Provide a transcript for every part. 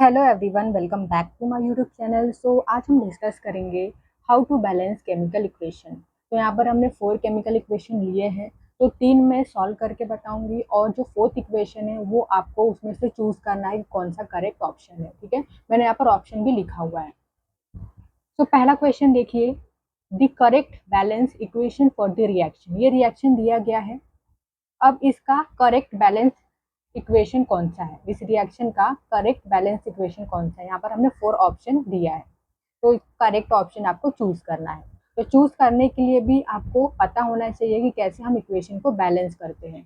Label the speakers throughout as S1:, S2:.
S1: Hello everyone, welcome back to my YouTube channel. So आज हम discuss करेंगे how to balance chemical equation. तो यहाँ पर हमने 4 केमिकल इक्वेशन लिए हैं, तो 3 मैं सॉल्व करके बताऊंगी और जो 4th इक्वेशन है वो आपको उसमें से चूज करना है कि कौन सा करेक्ट ऑप्शन है। ठीक है, मैंने यहाँ पर ऑप्शन भी लिखा हुआ है। तो पहला क्वेश्चन देखिए, the correct balance equation for the reaction. ये रिएक्शन दिया गया है, अब इसका करेक्ट बैलेंस इक्वेशन कौन सा है, इस रिएक्शन का करेक्ट बैलेंस इक्वेशन कौन सा है। यहाँ पर हमने 4 ऑप्शन दिया है, तो करेक्ट ऑप्शन आपको चूज करना है। तो चूज करने के लिए भी आपको पता होना चाहिए कि कैसे हम इक्वेशन को बैलेंस करते हैं।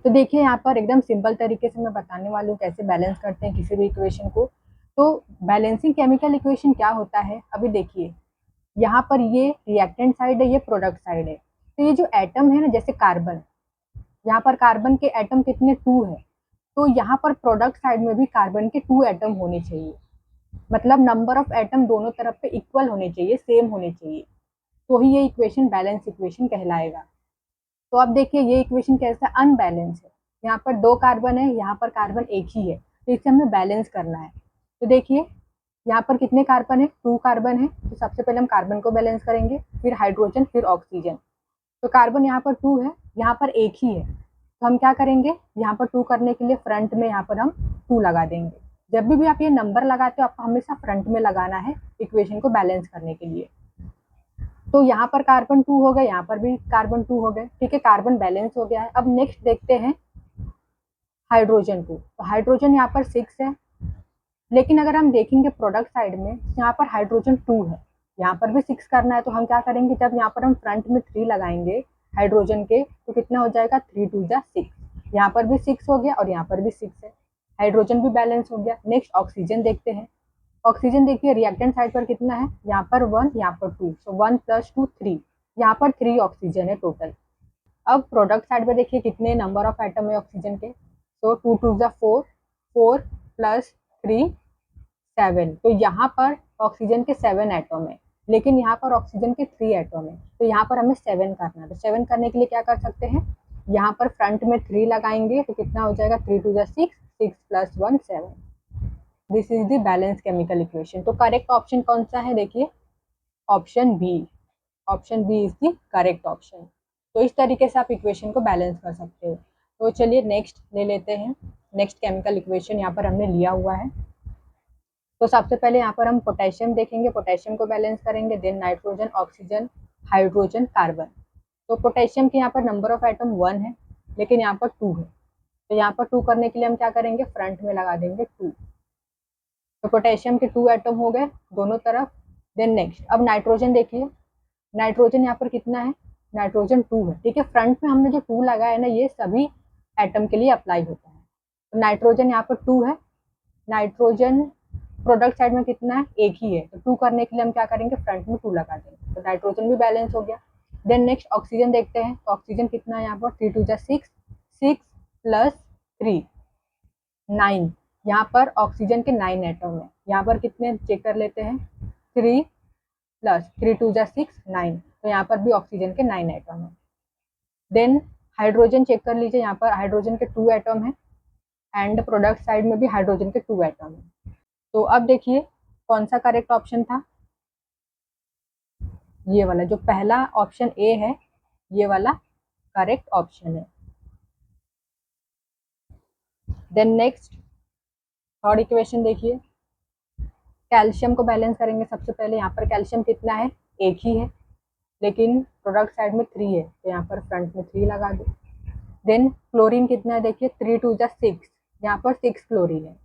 S1: तो देखिए, यहाँ पर एकदम सिंपल तरीके से मैं बताने वाली हूँ कैसे बैलेंस करते हैं किसी भी इक्वेशन को। तो बैलेंसिंग केमिकल इक्वेशन क्या होता है, अभी देखिए यहाँ पर ये रिएक्टेंट साइड है, ये प्रोडक्ट साइड है। तो ये जो एटम है ना, जैसे कार्बन, यहाँ पर कार्बन के एटम कितने 2 है, तो यहाँ पर प्रोडक्ट साइड में भी कार्बन के 2 एटम होने चाहिए। मतलब नंबर ऑफ एटम दोनों तरफ पे इक्वल होने चाहिए, सेम होने चाहिए, तो ही ये इक्वेशन बैलेंस इक्वेशन कहलाएगा। तो अब देखिए ये इक्वेशन कैसा अनबैलेंस है, यहाँ पर 2 कार्बन है, यहाँ पर कार्बन एक ही है, तो इसे हमें बैलेंस करना है। तो देखिए यहाँ पर कितने कार्बन है, 2 कार्बन है, तो सबसे पहले हम कार्बन को बैलेंस करेंगे, फिर हाइड्रोजन, फिर ऑक्सीजन। तो कार्बन यहाँ पर 2 है, यहाँ पर एक ही है, तो हम क्या करेंगे, यहाँ पर 2 करने के लिए फ्रंट में यहाँ पर हम 2 लगा देंगे। जब भी आप ये नंबर लगाते हो आपको हमेशा फ्रंट में लगाना है इक्वेशन को बैलेंस करने के लिए। तो यहाँ पर कार्बन 2 हो गए, यहाँ पर भी कार्बन 2 हो गए। ठीक है, कार्बन बैलेंस हो गया है। अब नेक्स्ट देखते हैं हाइड्रोजन को। तो हाइड्रोजन यहाँ पर 6 है, लेकिन अगर हम देखेंगे प्रोडक्ट साइड में यहाँ पर हाइड्रोजन 2 है, यहाँ पर भी 6 करना है। तो हम क्या करेंगे, जब यहाँ पर हम फ्रंट में 3 लगाएंगे हाइड्रोजन के, तो कितना हो जाएगा, 3 2 जा 6। यहाँ पर भी 6 हो गया और यहाँ पर भी 6 है, हाइड्रोजन भी बैलेंस हो गया। नेक्स्ट ऑक्सीजन देखते हैं। ऑक्सीजन देखिए रिएक्टेंट साइड पर कितना है, यहाँ पर 1, यहाँ पर 2, सो 1 + 2 3, यहाँ पर 3 ऑक्सीजन है टोटल। अब प्रोडक्ट साइड पर देखिए कितने नंबर ऑफ एटम है ऑक्सीजन के, तो 2 2 जा 4, 4 + 3 7। तो यहाँ पर ऑक्सीजन के 7 एटम है, लेकिन यहाँ पर ऑक्सीजन के 3 एटम है, तो यहाँ पर हमें 7 करना है। तो 7 करने के लिए क्या कर सकते हैं, यहाँ पर फ्रंट में 3 लगाएंगे, तो कितना हो जाएगा, 3 2 जा 6, 6 + 1 7। This is the balance chemical equation. तो करेक्ट ऑप्शन कौन सा है, देखिए option B. Option B is the correct option. तो इस तरीके से आप इक्वेशन को बैलेंस कर सकते हो। तो चलिए नेक्स्ट ले लेते हैं। नेक्स्ट केमिकल इक्वेशन यहाँ पर हमने लिया हुआ है। तो सबसे पहले यहाँ पर हम पोटेशियम देखेंगे, पोटेशियम को बैलेंस करेंगे, then nitrogen, oxygen, hydrogen, carbon. तो पोटेशियम के यहाँ पर नंबर ऑफ एटम 1 है, लेकिन यहाँ पर 2 है, तो यहाँ पर 2 करने के लिए हम क्या करेंगे, फ्रंट में लगा देंगे 2। तो पोटेशियम के 2 एटम हो गए दोनों तरफ। देन नेक्स्ट अब नाइट्रोजन देखिए, नाइट्रोजन यहाँ पर कितना है, नाइट्रोजन 2 है। ठीक है, फ्रंट में हमने जो 2 लगाया है ना, ये सभी एटम के लिए अप्लाई होता है। तो नाइट्रोजन यहाँ पर 2 है, नाइट्रोजन प्रोडक्ट साइड में कितना है, एक ही है, तो 2 करने के लिए हम क्या करेंगे, फ्रंट में 2 लगा देंगे, तो नाइट्रोजन भी बैलेंस हो गया। देन नेक्स्ट ऑक्सीजन देखते हैं। तो ऑक्सीजन कितना है यहाँ पर, 3 2 जा 6, 6 + 3 9। यहाँ पर ऑक्सीजन के 9 एटम है, यहाँ पर कितने चेक कर लेते हैं, 3 + 3 2 जा 6 9, तो यहाँ पर भी ऑक्सीजन के 9 एटम है। देन हाइड्रोजन चेक कर लीजिए, यहाँ पर हाइड्रोजन के 2 एटम है, एंड प्रोडक्ट साइड में भी हाइड्रोजन के 2 एटम है। तो अब देखिए कौन सा करेक्ट ऑप्शन था, ये वाला जो पहला ऑप्शन ए है, ये वाला करेक्ट ऑप्शन है। देन नेक्स्ट थर्ड इक्वेशन देखिए, कैल्शियम को बैलेंस करेंगे। सबसे पहले यहाँ पर कैल्शियम कितना है, एक ही है, लेकिन प्रोडक्ट साइड में 3 है, तो यहाँ पर फ्रंट में 3 लगा दो। देन क्लोरीन कितना है, देखिए 3 2 जा 6, यहाँ पर 6 क्लोरीन है,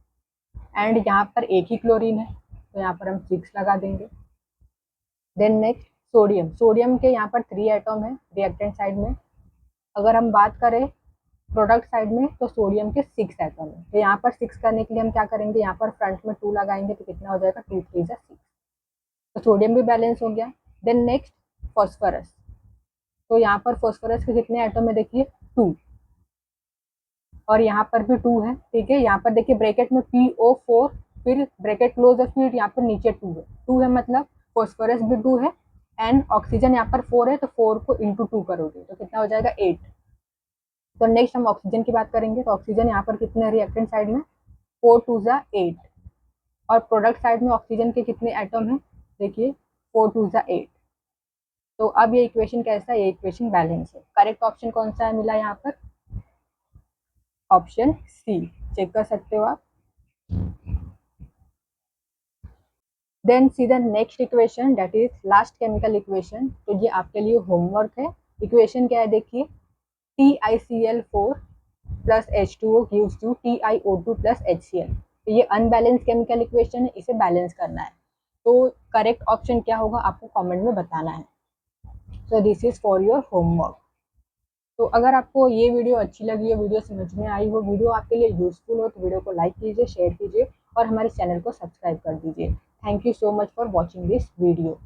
S1: एंड यहाँ पर एक ही क्लोरीन है, तो यहाँ पर हम 6 लगा देंगे। देन नेक्स्ट सोडियम, सोडियम के यहाँ पर 3 एटम है रिएक्टेंट साइड में। अगर हम बात करें प्रोडक्ट साइड में, तो सोडियम के 6 एटम है, तो यहाँ पर 6 करने के लिए हम क्या करेंगे, यहाँ पर फ्रंट में 2 लगाएंगे, तो कितना हो जाएगा, 2 3 जा 6, तो सोडियम भी बैलेंस हो गया। देन नेक्स्ट फॉस्फोरस, तो यहाँ पर फॉस्फोरस के कितने एटम है, देखिए 2, और यहाँ पर भी 2 है। ठीक है, यहाँ पर देखिए ब्रैकेट में PO4, फिर ब्रैकेट क्लोज है, फिर यहाँ पर नीचे 2 है, 2 है मतलब फॉस्फोरस भी 2 है, एंड ऑक्सीजन यहाँ पर 4 है, तो 4 को इंटू 2 करोगे तो कितना हो जाएगा, 8। तो नेक्स्ट हम ऑक्सीजन की बात करेंगे। तो ऑक्सीजन यहाँ पर कितने रिएक्टेंट साइड में, 4 2 जा 8, और प्रोडक्ट साइड में ऑक्सीजन के कितने एटम हैं, देखिए 4 2 8। तो अब ये इक्वेशन कैसा है, ये इक्वेशन बैलेंस है। करेक्ट ऑप्शन कौन सा है मिला यहाँ पर, ऑप्शन सी, चेक कर सकते हो आप। Then see the next equation, that is last chemical equation. तो ये आपके लिए होमवर्क है। इक्वेशन क्या है देखिए, TiCl4 plus H2O gives you TiO2 plus HCl। तो ये अनबैलेंस केमिकल इक्वेशन है, इसे बैलेंस करना है। तो करेक्ट ऑप्शन क्या होगा आपको कमेंट में बताना है। So this is for your homework. तो अगर आपको ये वीडियो अच्छी लगी हो, वीडियो समझ में आई हो, वीडियो आपके लिए यूजफुल हो, तो वीडियो को लाइक कीजिए, शेयर कीजिए और हमारे चैनल को सब्सक्राइब कर दीजिए। Thank you so much for watching this video.